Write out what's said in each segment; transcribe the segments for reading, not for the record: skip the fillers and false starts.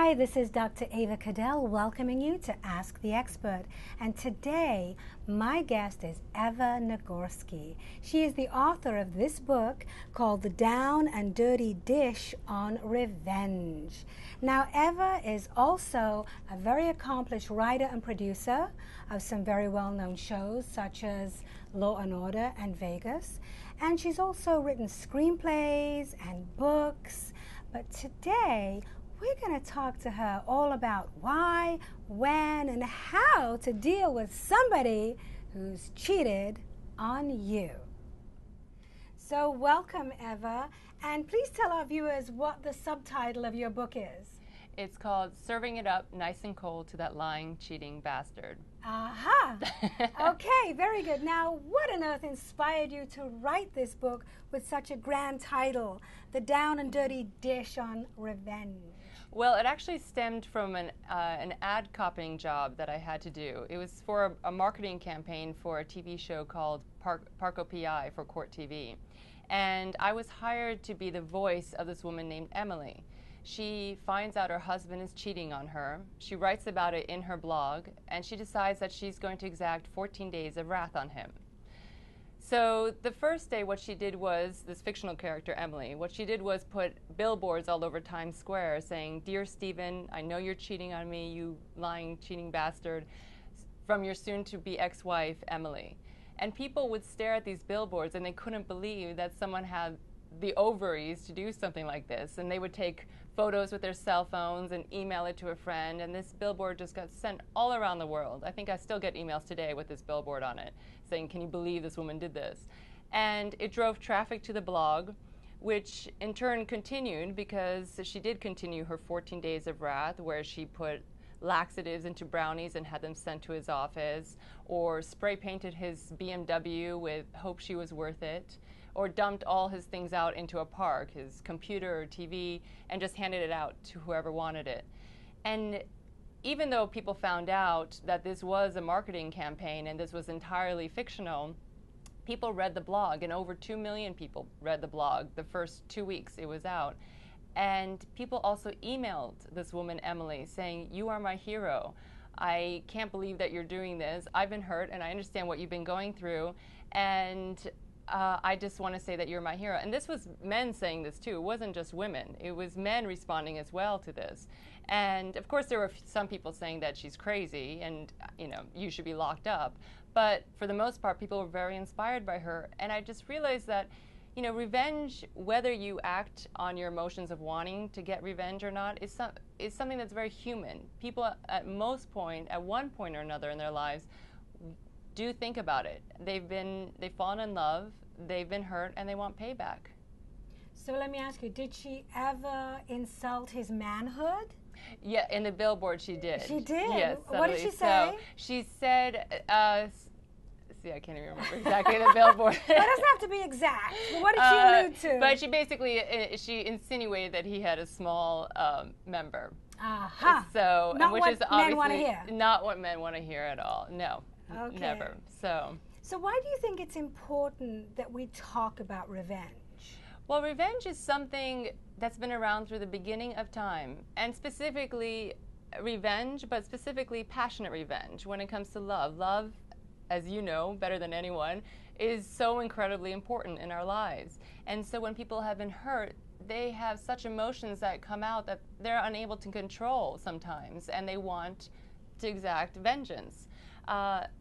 Hi, this is Dr. Ava Cadell welcoming you to Ask the Expert. And today, my guest is Eva Nagorski. She is the author of this book called The Down and Dirty Dish on Revenge. Now, Eva is also a very accomplished writer and producer of some very well-known shows such as Law and Order and Vegas. And she's also written screenplays and books. But today, we're going to talk to her all about why, when, and how to deal with somebody who's cheated on you. So welcome, Eva, and please tell our viewers what the subtitle of your book is. It's called Serving It Up Nice and Cold to That Lying, Cheating Bastard. Aha! Okay, very good. Now, what on earth inspired you to write this book with such a grand title, The Down and Dirty Dish on Revenge? Well, it actually stemmed from an ad copying job that I had to do. It was for a marketing campaign for a TV show called Parco PI for Court TV. And I was hired to be the voice of this woman named Emily. She finds out her husband is cheating on her. She writes about it in her blog, and she decides that she's going to exact 14 days of wrath on him. So the first day, what she did was, this fictional character, Emily, what she did was put billboards all over Times Square saying, "Dear Stephen, I know you're cheating on me, you lying, cheating bastard, from your soon-to-be ex-wife, Emily." And people would stare at these billboards and they couldn't believe that someone had the ovaries to do something like this. And they would take photos with their cell phones and email it to a friend, and this billboard just got sent all around the world. I think I still get emails today with this billboard on it saying, "Can you believe this woman did this?" And it drove traffic to the blog, which in turn continued because she did continue her 14 days of wrath, where she put laxatives into brownies and had them sent to his office, or spray painted his BMW with "Hope She Was Worth It," or dumped all his things out into a park, his computer or TV, and just handed it out to whoever wanted it. And even though people found out that this was a marketing campaign and this was entirely fictional, people read the blog, and over 2 million people read the blog the first 2 weeks it was out. And people also emailed this woman, Emily, saying, "You are my hero. I can't believe that you're doing this. I've been hurt, and I understand what you've been going through. And I just want to say that you're my hero." And this was men saying this too. It wasn't just women. It was men responding as well to this. And of course there were some people saying that she's crazy and, you know, you should be locked up. But for the most part, people were very inspired by her. And I just realized that, you know, revenge, whether you act on your emotions of wanting to get revenge or not, is something that's very human. People at one point or another in their lives do think about it. They've fallen in love, they've been hurt, and they want payback. So let me ask you, did she ever insult his manhood? Yeah, in the billboard she did. She did? Yes. What did she say? So she said, see, I can't even remember exactly the billboard. That doesn't have to be exact. But what did she allude to? But she basically, she insinuated that he had a small member. Aha. So, not which what is men want to hear. Not what men want to hear at all. No. Okay. Never. So why do you think it's important that we talk about revenge? Well, revenge is something that's been around through the beginning of time, and specifically revenge, but specifically passionate revenge when it comes to love. Love, as you know better than anyone, is so incredibly important in our lives. And so when people have been hurt, they have such emotions that come out that they're unable to control sometimes, and they want to exact vengeance.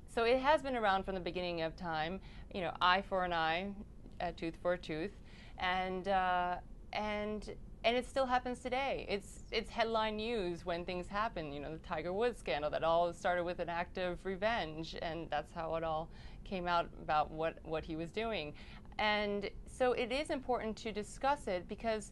So it has been around from the beginning of time, you know, eye for an eye, a tooth for a tooth, and it still happens today. It's headline news when things happen. You know, the Tiger Woods scandal that all started with an act of revenge, and that's how it all came out about what he was doing. And so it is important to discuss it, because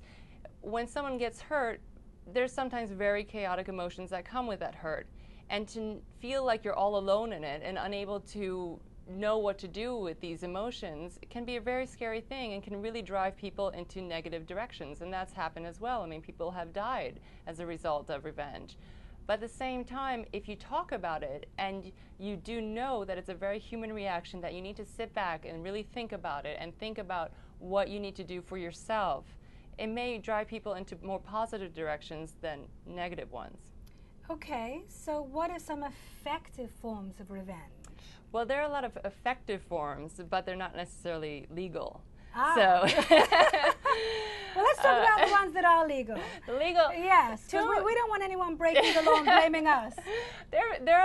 when someone gets hurt, there's sometimes very chaotic emotions that come with that hurt. And to feel like you're all alone in it and unable to know what to do with these emotions, it can be a very scary thing and can really drive people into negative directions. And that's happened as well. I mean, people have died as a result of revenge. But at the same time, if you talk about it and you do know that it's a very human reaction, that you need to sit back and really think about it and think about what you need to do for yourself it may drive people into more positive directions than negative ones. Okay, so what are some effective forms of revenge? Well, there are a lot of effective forms, but they're not necessarily legal. Ah. So, well, let's talk about the ones that are legal. The legal, yes, because we don't want anyone breaking the law and blaming us. There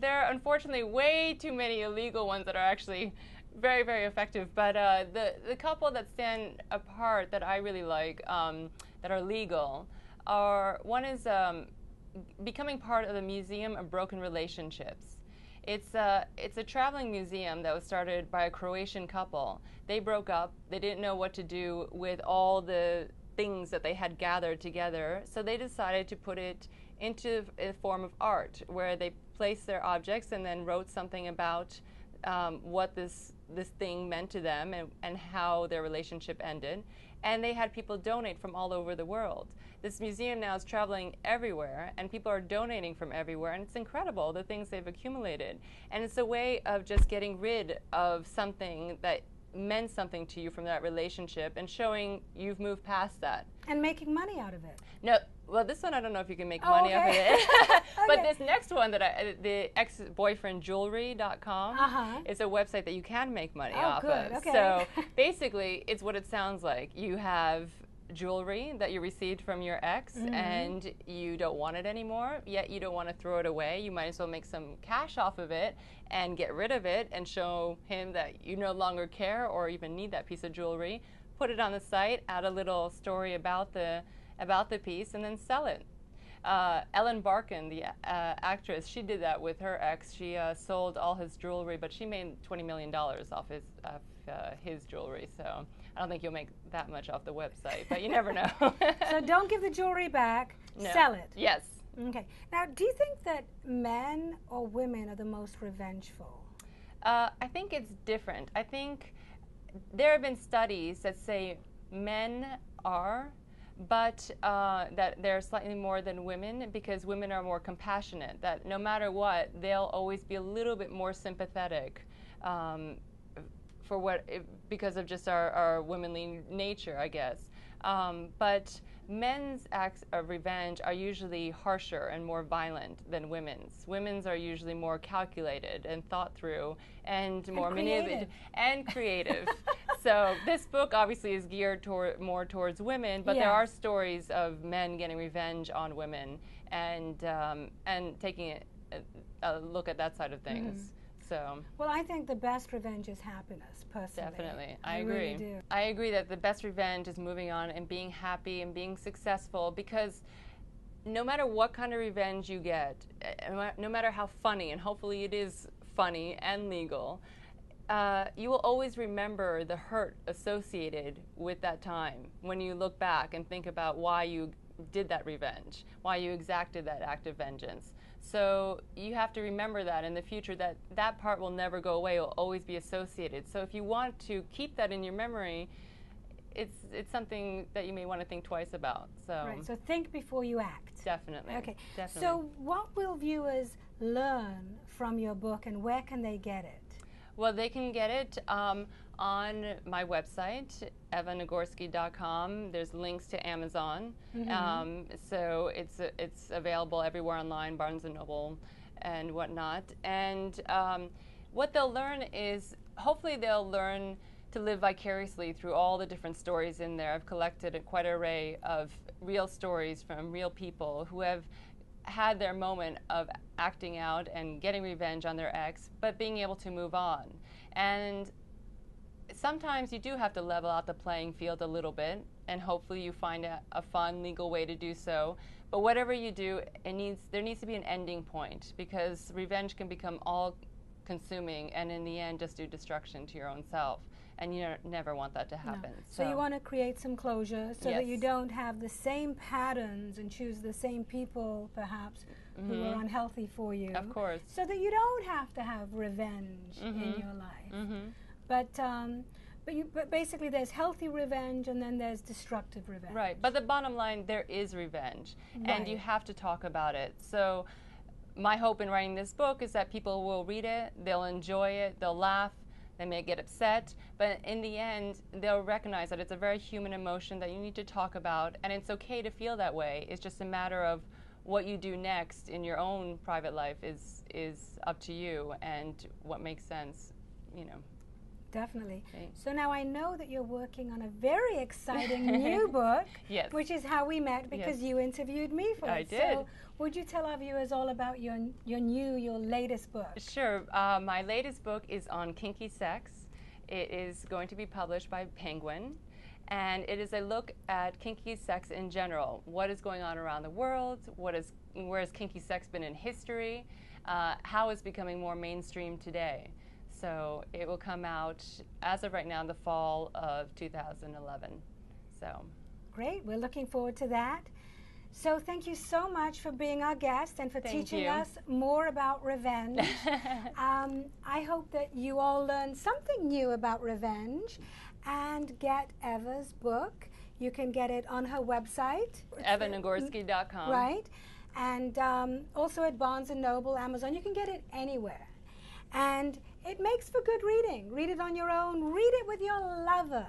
are unfortunately way too many illegal ones that are actually very, very effective. But the couple that stand apart that I really like, that are legal, one is becoming part of the Museum of Broken Relationships. It's a traveling museum that was started by a Croatian couple. They broke up. They didn't know what to do with all the things that they had gathered together, so they decided to put it into a form of art, where they placed their objects and then wrote something about what this thing meant to them and how their relationship ended. And they had people donate from all over the world. This museum now is traveling everywhere, and people are donating from everywhere, and it's incredible, the things they've accumulated. And it's a way of just getting rid of something that meant something to you from that relationship and showing you've moved past that. And making money out of it. No, well, this one I don't know if you can make money off of it. But this next one, the exboyfriendjewelry.com, is a website that you can make money off of. Okay. So basically, it's what it sounds like. You have jewelry that you received from your ex, and you don't want it anymore, yet you don't want to throw it away. You might as well make some cash off of it and get rid of it and show him that you no longer care or even need that piece of jewelry. Put it on the site, add a little story about the piece, and then sell it. Ellen Barkin, the actress, she did that with her ex. She sold all his jewelry, but she made $20 million off his jewelry. So I don't think you'll make that much off the website, but you never know. So don't give the jewelry back, sell it. Yes. Okay. Now, do you think that men or women are the most revengeful? I think it's different. I think there have been studies that say men are, but that they're slightly more than women, because women are more compassionate, that no matter what, they'll always be a little bit more sympathetic because of just our womanly nature, I guess. But men's acts of revenge are usually harsher and more violent than women's. Women's are usually more calculated and thought through and more manipulative and creative. So this book obviously is geared more towards women, but there are stories of men getting revenge on women and taking a look at that side of things. So. Well, I think the best revenge is happiness, personally. Definitely. I agree. Really do. I agree that the best revenge is moving on and being happy and being successful, because no matter what kind of revenge you get, no matter how funny, and hopefully it is funny and legal, you will always remember the hurt associated with that time when you look back and think about why you did that revenge, why you exacted that act of vengeance. So you have to remember that in the future, that part will never go away. It will always be associated. So if you want to keep that in your memory, it's something that you may want to think twice about. So right. So think before you act. Definitely. Okay. Definitely. So what will viewers learn from your book, and where can they get it? Well, they can get it on my website, evanagorski.com. There's links to Amazon. So it's available everywhere online, Barnes & Noble and whatnot. And what they'll learn is, hopefully they'll learn to live vicariously through all the different stories in there. I've collected quite an array of real stories from real people who have had their moment of acting out and getting revenge on their ex, but being able to move on. And sometimes you do have to level out the playing field a little bit, and hopefully you find a fun legal way to do so. But whatever you do, there needs to be an ending point, because revenge can become all-consuming and in the end just do destruction to your own self. And you never want that to happen. No. So you want to create some closure so that you don't have the same patterns and choose the same people, perhaps, who are unhealthy for you. Of course. So that you don't have to have revenge in your life. But basically there's healthy revenge and then there's destructive revenge. Right. But the bottom line, there is revenge. And you have to talk about it. So my hope in writing this book is that people will read it, they'll enjoy it, they'll laugh, They may get upset, but in the end, they'll recognize that it's a very human emotion that you need to talk about, and it's okay to feel that way. It's just a matter of what you do next in your own private life is up to you, and what makes sense, you know. Definitely. Okay. So now I know that you're working on a very exciting new book, yes. which is how we met, because you interviewed me for it. I did. So would you tell our viewers all about your latest book? Sure. My latest book is on kinky sex. It is going to be published by Penguin, and it is a look at kinky sex in general. What is going on around the world? Where has kinky sex been in history? How it's becoming more mainstream today? So it will come out, as of right now, in the fall of 2011. So great. We're looking forward to that. So thank you so much for being our guest and for teaching us more about revenge. I hope that you all learned something new about revenge and get Eva's book. You can get it on her website. EvaNagorski.com. Right. And also at Barnes & Noble, Amazon. You can get it anywhere. And it makes for good reading. Read it on your own. Read it with your lover.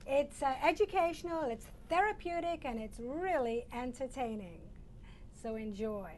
It's educational, it's therapeutic, and it's really entertaining. So enjoy.